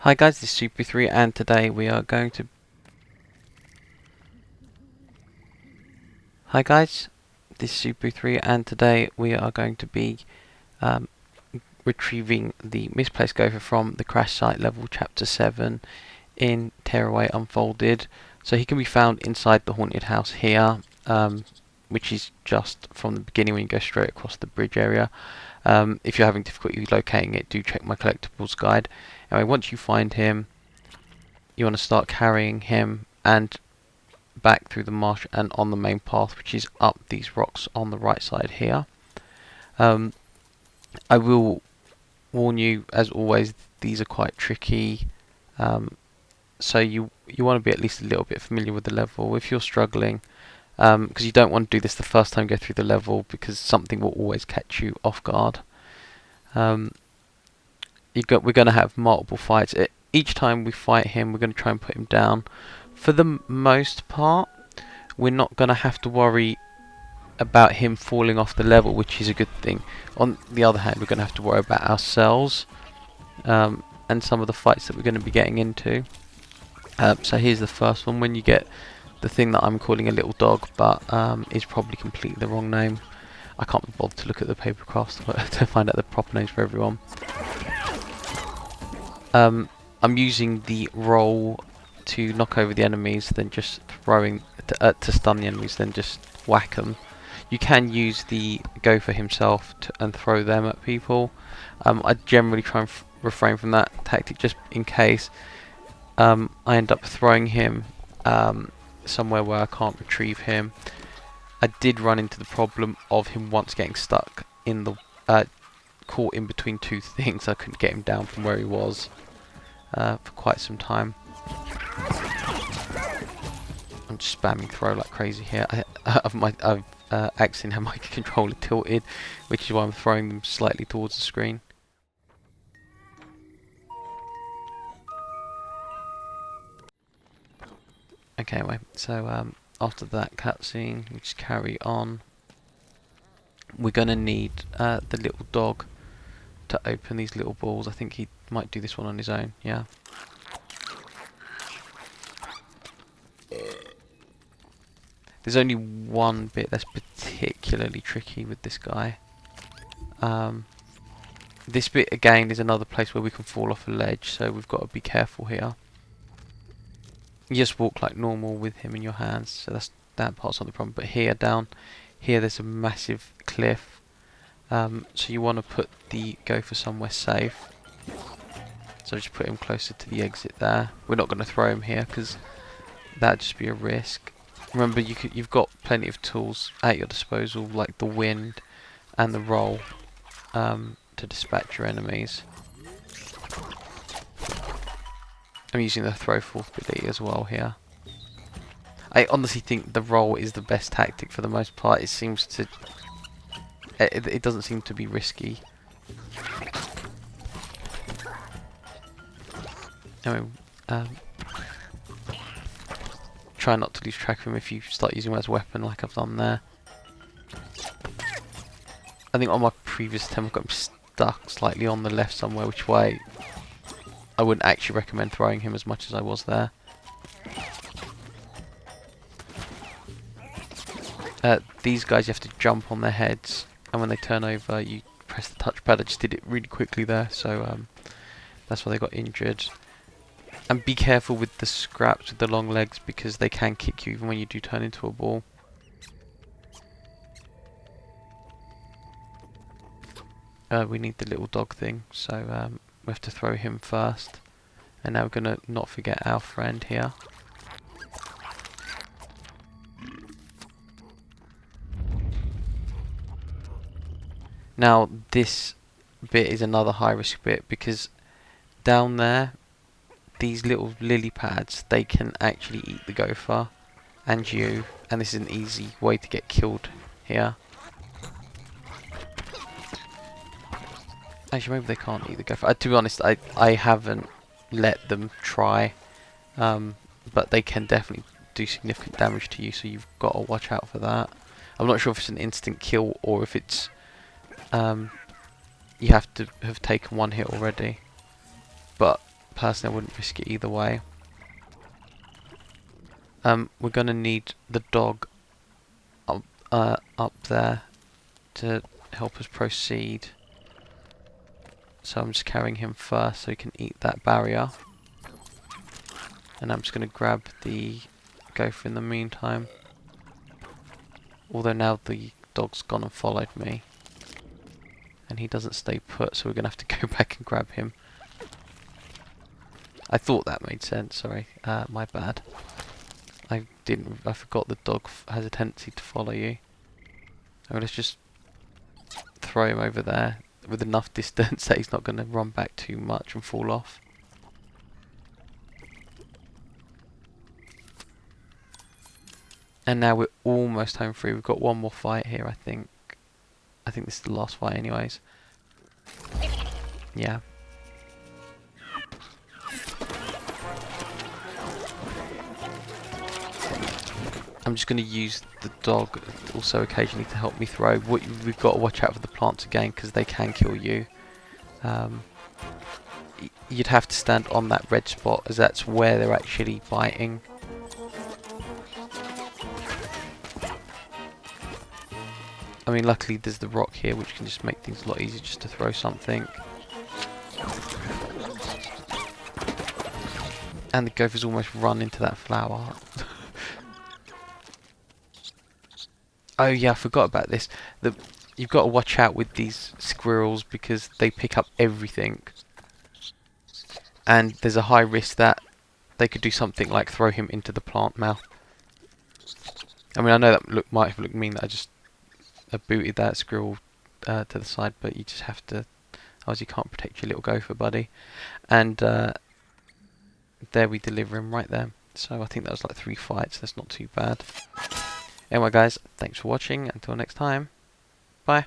Hi guys, this is Super3 and today we are going to... Hi guys, this is Super3 and today we are going to be um, retrieving the Misplaced Gopher from the crash site level chapter 7 in Tearaway Unfolded. So he can be found inside the haunted house here, which is just from the beginning when you go straight across the bridge area. If you're having difficulty locating it, do check my collectibles guide. Anyway, once you find him, you want to start carrying him and back through the marsh and on the main path, which is up these rocks on the right side here. I will warn you, as always, these are quite tricky, so you want to be at least a little bit familiar with the level if you're struggling, because you don't want to do this the first time you go through the level, because something will always catch you off guard. We're going to have multiple fights. Each time we fight him, we're going to try and put him down. For the most part, we're not going to have to worry about him falling off the level, which is a good thing. On the other hand, we're going to have to worry about ourselves and some of the fights that we're going to be getting into. So here's the first one, when you get the thing that I'm calling a little dog, but is probably completely the wrong name. I can't be bothered to look at the paper crafts to find out the proper names for everyone. I'm using the roll to knock over the enemies, then just throwing to stun the enemies, then just whack them. You can use the gopher himself and throw them at people. I generally try and refrain from that tactic just in case I end up throwing him somewhere where I can't retrieve him. I did run into the problem of him once getting stuck in the caught in between two things. I couldn't get him down from where he was for quite some time. I'm just spamming throw like crazy here. I've accidentally had my controller tilted, which is why I'm throwing them slightly towards the screen. Okay, anyway, so after that cutscene, we just carry on. We're going to need the little dog to open these little balls. I think he might do this one on his own, yeah. There's only one bit that's particularly tricky with this guy. This bit again is another place where we can fall off a ledge, so we've got to be careful here. You just walk like normal with him in your hands, so that part's not the problem. But here, down here, there's a massive cliff, so you want to put the gopher somewhere safe. So just put him closer to the exit there. We're not going to throw him here because that'd just be a risk. Remember, you've got plenty of tools at your disposal, like the wind and the roll, to dispatch your enemies. I'm using the throw forth ability as well here. I honestly think the roll is the best tactic for the most part. It seems to... It doesn't seem to be risky. Anyway, try not to lose track of him if you start using him as a weapon like I've done there. I think on my previous attempt I've got him stuck slightly on the left somewhere, which way I wouldn't actually recommend throwing him as much as I was there. These guys you have to jump on their heads, and when they turn over you press the touchpad. I just did it really quickly there, so that's why they got injured. And be careful with the scraps with the long legs, because they can kick you even when you do turn into a ball. We need the little dog thing, so we have to throw him first. And now we're going to not forget our friend here. Now this bit is another high risk bit, because down there, these little lily pads, they can actually eat the gopher and you, and this is an easy way to get killed here. Actually, maybe they can't eat the gopher. To be honest, I haven't let them try, but they can definitely do significant damage to you, so you've got to watch out for that. I'm not sure if it's an instant kill or if it's you have to have taken one hit already, but personally I wouldn't risk it either way. We're going to need the dog up there to help us proceed. So I'm just carrying him first so he can eat that barrier. And I'm just going to grab the gopher in the meantime. Although now the dog's gone and followed me. And he doesn't stay put, so we're going to have to go back and grab him. I thought that made sense, sorry. My bad. I forgot the dog has a tendency to follow you. So let's just throw him over there with enough distance that he's not going to run back too much and fall off. And now we're almost home free. We've got one more fight here, I think. I think this is the last fight anyways. Yeah. I'm just going to use the dog also occasionally to help me throw. We've got to watch out for the plants again because they can kill you. You'd have to stand on that red spot as that's where they're actually biting. I mean, luckily there's the rock here which can just make things a lot easier just to throw something. And the gopher's almost run into that flower. Oh yeah, I forgot about this. You've got to watch out with these squirrels because they pick up everything. And there's a high risk that they could do something like throw him into the plant mouth. I mean, I know that might have looked mean that I just booted that squirrel to the side, but you just have to, otherwise you can't protect your little gopher buddy. And there we deliver him right there. So I think that was like 3 fights, that's not too bad. Anyway guys, thanks for watching, until next time, bye.